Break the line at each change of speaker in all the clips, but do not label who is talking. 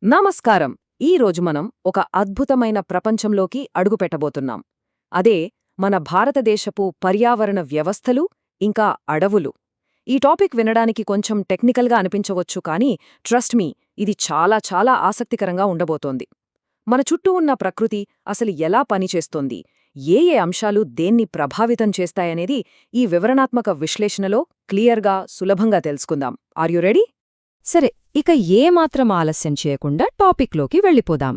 నమస్కారం. ఈరోజు మనం ఒక అద్భుతమైన ప్రపంచంలోకి అడుగుపెట్టబోతున్నాం. అదే మన భారతదేశపు పర్యావరణ వ్యవస్థలు ఇంకా అడవులు. ఈ టాపిక్ వినడానికి కొంచెం టెక్నికల్గా అనిపించవచ్చు, కానీ ట్రస్ట్ మీ, ఇది చాలా చాలా ఆసక్తికరంగా ఉండబోతోంది. మన చుట్టూ ఉన్న ప్రకృతి అసలు ఎలా పనిచేస్తోంది, ఏ అంశాలు దేన్ని ప్రభావితం చేస్తాయనేది ఈ వివరణాత్మక విశ్లేషణలో క్లియర్గా, సులభంగా తెలుసుకుందాం. Are you ready?
సరే, ఇక ఏమాత్రం ఆలస్యం చేయకుండా టాపిక్లోకి వెళ్ళిపోదాం.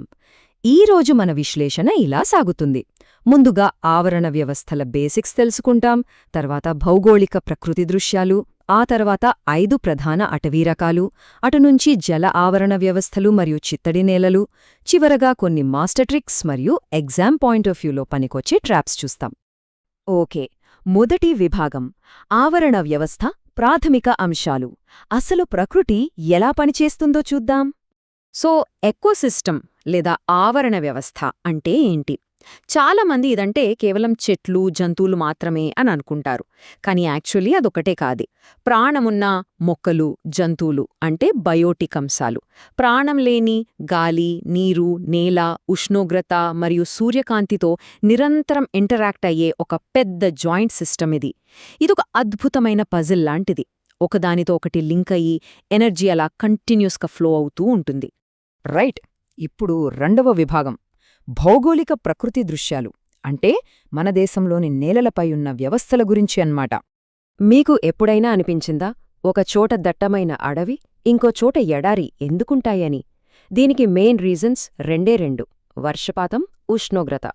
ఈరోజు మన విశ్లేషణ ఇలా సాగుతుంది. ముందుగా ఆవరణ వ్యవస్థల బేసిక్స్ తెలుసుకుంటాం, తర్వాత భౌగోళిక ప్రకృతి దృశ్యాలు, ఆ తర్వాత 5 ప్రధాన అటవీ రకాలు, అటునుంచి జల ఆవరణ వ్యవస్థలు మరియు చిత్తడి నేలలు, చివరగా కొన్ని మాస్టర్ ట్రిక్స్ మరియు ఎగ్జామ్ పాయింట్ ఆఫ్ వ్యూలో పనికొచ్చే ట్రాప్స్ చూస్తాం. ఓకే, మొదటి విభాగం ఆవరణ వ్యవస్థ ప్రాథమిక అంశాలు. అసలు ప్రకృతి ఎలా పనిచేస్తుందో చూద్దాం.
సో ఎకోసిస్టమ్ లేదా ఆవరణ వ్యవస్థ అంటే ఏంటి? చాలామంది ఇదంటే కేవలం చెట్లు, జంతువులు మాత్రమే అని అనుకుంటారు. కానీ యాక్చువల్లీ అదొకటే కాదు. ప్రాణమున్న మొక్కలు, జంతువులు అంటే బయోటిక్ అంశాలు, ప్రాణం లేని గాలి, నీరు, నేల, ఉష్ణోగ్రత మరియు సూర్యకాంతితో నిరంతరం ఇంటరాక్ట్ అయ్యే ఒక పెద్ద జాయింట్ సిస్టమ్ ఇది. ఇదొక అద్భుతమైన పజిల్ లాంటిది. ఒకదానితో ఒకటి లింక్ అయ్యి ఎనర్జీ అలా కంటిన్యూస్గా ఫ్లో అవుతూ ఉంటుంది.
రైట్. ఇప్పుడు రెండవ విభాగం భౌగోళిక ప్రకృతి దృశ్యాలు అంటే మన దేశంలోని నేలలపై ఉన్న వ్యవస్థల గురించి అన్నమాట. మీకు ఎప్పుడైనా అనిపించిందా, ఒక చోట దట్టమైన అడవి, ఇంకో చోట ఎడారి ఎందుకుంటాయని? దీనికి మెయిన్ రీజన్స్ రెండు: వర్షపాతం, ఉష్ణోగ్రత.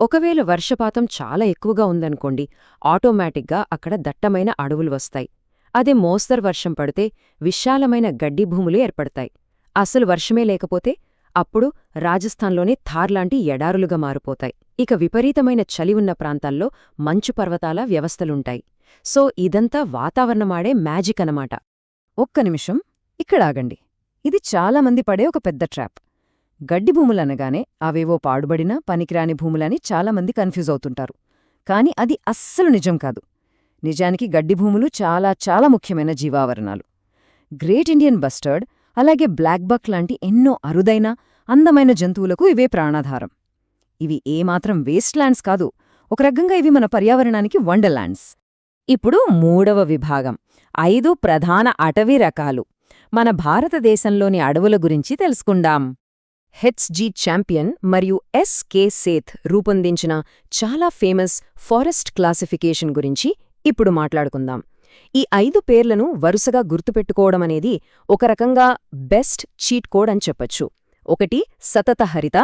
ఒకవేళ వర్షపాతం చాలా ఎక్కువగా ఉందనుకోండి, ఆటోమేటిక్గా అక్కడ దట్టమైన అడవులు వస్తాయి. అదే మోస్తరు వర్షం పడితే విశాలమైన గడ్డి భూములు ఏర్పడతాయి. అసలు వర్షమే లేకపోతే అప్పుడు రాజస్థాన్లోని థార్లాంటి ఎడారులుగా మారిపోతాయి. ఇక విపరీతమైన చలి ఉన్న ప్రాంతాల్లో మంచు పర్వతాల వ్యవస్థలుంటాయి. సో ఇదంతా వాతావరణమాడే మ్యాజిక్ అనమాట. ఒక్క నిమిషం, ఇక్కడాగండి. ఇది చాలామంది పడే ఒక పెద్ద ట్రాప్. గడ్డి భూములనగానే అవేవో పాడుబడిన పనికిరాని భూములని చాలామంది కన్ఫ్యూజ్ అవుతుంటారు. కాని అది అస్సలు నిజం కాదు. నిజానికి గడ్డి భూములు చాలా చాలా ముఖ్యమైన జీవావరణాలు. గ్రేట్ ఇండియన్ బస్టర్డ్, అలాగే బ్లాక్ బక్ లాంటి ఎన్నో అరుదైన, అందమైన జంతువులకు ఇవే ప్రాణాధారం. ఇవి ఏమాత్రం వేస్ట్ ల్యాండ్స్ కాదు, ఒక రకంగా ఇవి మన పర్యావరణానికి వండర్లాండ్స్. ఇప్పుడు మూడవ విభాగం 5 ప్రధాన అటవీ రకాలు. మన భారతదేశంలోని అడవుల గురించి తెలుసుకుందాం. హెచ్జి ఛాంపియన్ మరియు ఎస్కే సేథ్ రూపొందించిన చాలా ఫేమస్ ఫారెస్ట్ క్లాసిఫికేషన్ గురించి ఇప్పుడు మాట్లాడుకుందాం. ఈ 5 పేర్లను వరుసగా గుర్తుపెట్టుకోవడమనేది ఒక రకంగా బెస్ట్ చీట్ కోడ్ అని చెప్పొచ్చు. 1 సతత హరిత,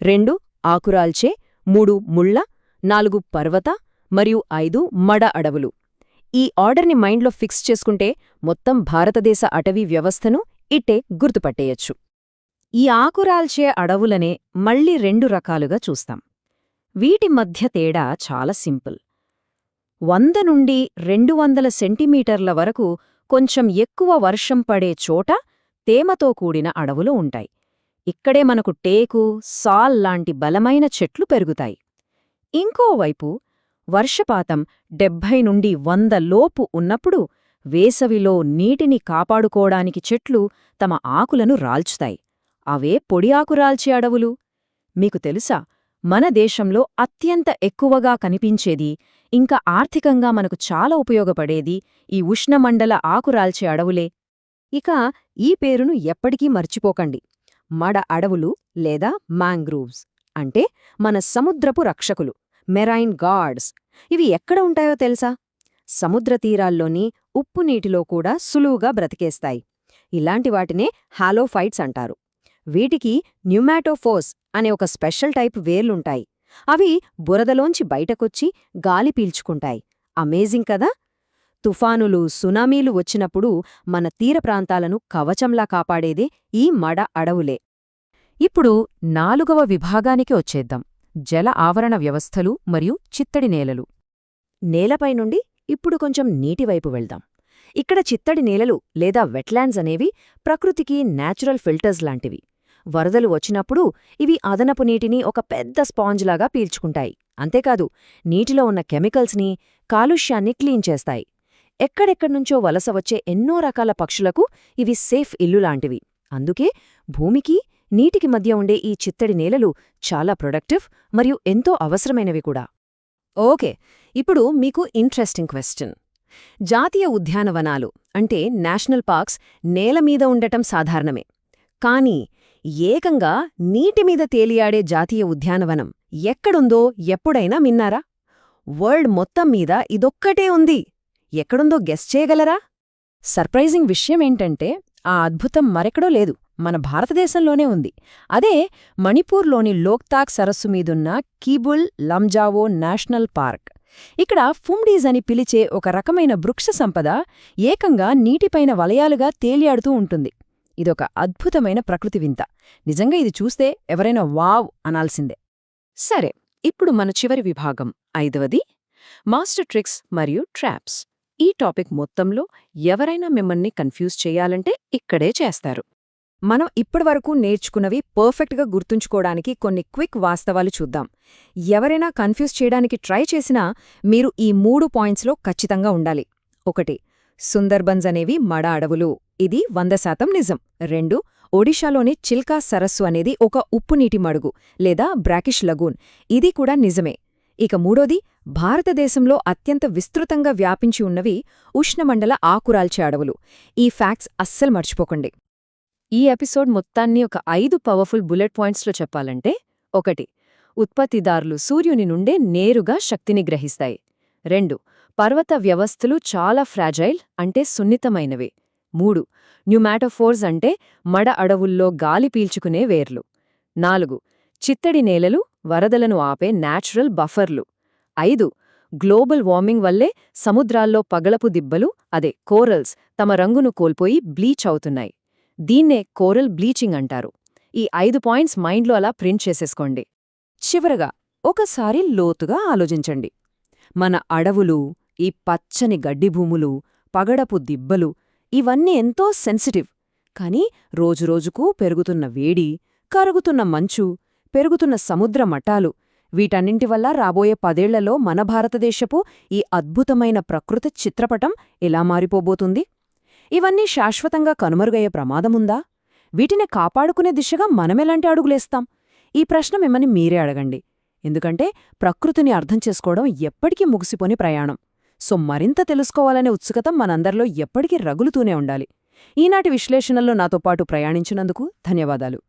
2 ఆకురాల్చే, 3 ముళ్ళ, 4 పర్వత మరియు 5 మడ అడవులు. ఈ ఆర్డర్ని మైండ్లో ఫిక్స్ చేసుకుంటే మొత్తం భారతదేశ అటవీ వ్యవస్థను ఇట్టే గుర్తుపట్టేయచ్చు. ఈ ఆకురాల్చే అడవులనే మళ్ళీ 2 రకాలుగా చూస్తాం. వీటి మధ్య తేడా చాలా సింపుల్. 100 నుండి 200 సెంటీమీటర్ల వరకు కొంచెం ఎక్కువ వర్షం పడే చోట తేమతో కూడిన అడవులు ఉంటాయి. ఇక్కడే మనకు టేకు, సాల్ లాంటి బలమైన చెట్లు పెరుగుతాయి. ఇంకోవైపు వర్షపాతం 70 నుండి 100 లోపు ఉన్నప్పుడు వేసవిలో నీటిని కాపాడుకోవడానికి చెట్లు తమ ఆకులను రాల్చుతాయి. అవే పొడి ఆకురాల్చే అడవులు. మీకు తెలుసా, మన దేశంలో అత్యంత ఎక్కువగా కనిపించేది, ఇంకా ఆర్థికంగా మనకు చాలా ఉపయోగపడేది ఈ ఉష్ణమండల ఆకురాల్చే అడవులే. ఇక ఈ పేరును ఎప్పటికీ మర్చిపోకండి, మడ అడవులు లేదా మ్యాంగ్రూవ్స్ అంటే మన సముద్రపు రక్షకులు, మెరైన్ గార్డ్స్. ఇవి ఎక్కడ ఉంటాయో తెలుసా? సముద్ర తీరాల్లోని ఉప్పు నీటిలో కూడా సులువుగా బ్రతికేస్తాయి. ఇలాంటి వాటినే హాలోఫైట్స్ అంటారు. వీటికి న్యూమాటోఫోర్స్ అనే ఒక స్పెషల్ టైప్ వేర్లుంటాయి. అవి బురదలోంచి బయటకొచ్చి గాలి పీల్చుకుంటాయి. అమేజింగ్ కదా! తుఫానులు, సునామీలు వచ్చినప్పుడు మన తీర ప్రాంతాలను కవచంలా కాపాడేదే ఈ మడ అడవులే. ఇప్పుడు 4వ విభాగానికి వచ్చేద్దాం. జల ఆవరణ వ్యవస్థలు మరియు చిత్తడి నేలలు. నేలపై నుండి ఇప్పుడు కొంచెం నీటివైపు వెళ్దాం. ఇక్కడ చిత్తడి నేలలు లేదా వెట్లాండ్స్ అనేవి ప్రకృతికి న్యాచురల్ ఫిల్టర్స్ లాంటివి. వరదలు వచ్చినప్పుడు ఇవి అదనపు నీటిని ఒక పెద్ద స్పాంజ్లాగా పీల్చుకుంటాయి. అంతేకాదు, నీటిలో ఉన్న కెమికల్స్ని, కాలుష్యాన్ని క్లీన్ చేస్తాయి. ఎక్కడెక్కడ్నుంచో వలస వచ్చే ఎన్నో రకాల పక్షులకు ఇవి సేఫ్ ఇల్లులాంటివి. అందుకే భూమికి
నీటికి మధ్య ఉండే ఈ చిత్తడి నేలలు చాలా ప్రొడక్టివ్ మరియు ఎంతో అవసరమైనవి కూడా. ఓకే, ఇప్పుడు మీకు ఇంట్రెస్టింగ్ క్వెశ్చన్. జాతీయ ఉద్యానవనాలు అంటే నేషనల్ పార్క్స్ నేలమీద ఉండటం సాధారణమే. కానీ ఏకంగా నీటిమీద తేలియాడే జాతీయ ఉద్యానవనం ఎక్కడుందో ఎప్పుడైనా విన్నారా? వరల్డ్ మొత్తం మీద ఇదొక్కటే ఉంది. ఎక్కడుందో గెస్ చేయగలరా?
సర్ప్రైజింగ్ విషయమేంటంటే ఆ అద్భుతం మరెక్కడో లేదు, మన భారతదేశంలోనే ఉంది. అదే మణిపూర్లోని లోక్తాక్ సరస్సు మీదున్న కీబుల్ లంజావో నేషనల్ పార్క్. ఇక్కడ ఫుమ్డీస్ అని పిలిచే ఒక రకమైన వృక్ష సంపద ఏకంగా నీటిపైన వలయాలుగా తేలియాడుతూ ఉంటుంది. ఇదొక అద్భుతమైన ప్రకృతి వింత. నిజంగా ఇది చూస్తే ఎవరైనా వావ్ అనాల్సిందే.
సరే, ఇప్పుడు మన చివరి విభాగం 5వది, మాస్టర్ ట్రిక్స్ మరియు ట్రాప్స్. ఈ టాపిక్ మొత్తంలో ఎవరైనా మిమ్మల్ని కన్ఫ్యూజ్ చేయాలంటే ఇక్కడే చేస్తారు.
మనం ఇప్పటివరకు నేర్చుకున్నవి పర్ఫెక్ట్గా గుర్తుంచుకోవడానికి కొన్ని క్విక్ వాస్తవాలు చూద్దాం. ఎవరైనా కన్ఫ్యూజ్ చేయడానికి ట్రై చేసినా మీరు ఈ 3 పాయింట్స్లో ఖచ్చితంగా ఉండాలి. 1. సుందర్బన్స్ అనేవి మడ అడవులు. ఇది 100% నిజం. 2. ఒడిషాలోని చిల్కా సరస్సు అనేది ఒక ఉప్పునీటి మడుగు లేదా బ్రాకిష్ లగూన్. ఇది కూడా నిజమే. ఇక 3. భారతదేశంలో అత్యంత విస్తృతంగా వ్యాపించి ఉన్నవి ఉష్ణమండల ఆకురాల్చే అడవులు. ఈ ఫ్యాక్ట్స్ అస్సలు మర్చిపోకండి.
ఈ ఎపిసోడ్ మొత్తాన్ని ఒక 5 పవర్ఫుల్ బుల్లెట్ పాయింట్స్లో చెప్పాలంటే: 1. ఉత్పత్తిదారులు సూర్యుని నుండే నేరుగా శక్తిని గ్రహిస్తాయి. 2. పర్వత వ్యవస్థలు చాలా ఫ్రాజైల్ అంటే సున్నితమైనవి. 3. న్యూమాటోఫోర్స్ అంటే మడ అడవుల్లో గాలి పీల్చుకునే వేర్లు. 4. చిత్తడి నేలలు వరదలను ఆపే న్యాచురల్ బఫర్లు. 5. గ్లోబల్ వార్మింగ్ వల్లే సముద్రాల్లో పగలపు దిబ్బలు అదే కోరల్స్ తమ రంగును కోల్పోయి బ్లీచ్ అవుతున్నాయి. దీన్నే కోరల్ బ్లీచింగ్ అంటారు. ఈ 5 పాయింట్స్ మైండ్లో అలా ప్రింట్ చేసేసుకోండి.
చివరగా ఒకసారి లోతుగా ఆలోచించండి. మన అడవులు, ఈ పచ్చని గడ్డిభూములు, పగడపు దిబ్బలు ఇవన్నీ ఎంతో సెన్సిటివ్. కానీ రోజురోజుకూ పెరుగుతున్న వేడి, కరుగుతున్న మంచు, పెరుగుతున్న సముద్ర మట్టాలు వీటన్నింటి వల్ల రాబోయే 10 ఏళ్లలో మన భారతదేశపు ఈ అద్భుతమైన ప్రకృతి చిత్రపటం ఎలా మారిపోబోతుంది? ఇవన్నీ శాశ్వతంగా కనుమరుగయ్యే ప్రమాదముందా? వీటిని కాపాడుకునే దిశగా మనమెలాంటి అడుగులేస్తాం? ఈ ప్రశ్న మిమ్మల్ని మీరే అడగండి. ఎందుకంటే ప్రకృతిని అర్థం చేసుకోవడం ఎప్పటికీ ముగిసిపోని ప్రయాణం. సో మరింత తెలుసుకోవాలనే ఉత్సుకత మనందరిలో ఎప్పటికీ రగులుతూనే ఉండాలి. ఈనాటి విశ్లేషణల్లో నాతో పాటు ప్రయాణించినందుకు ధన్యవాదాలు.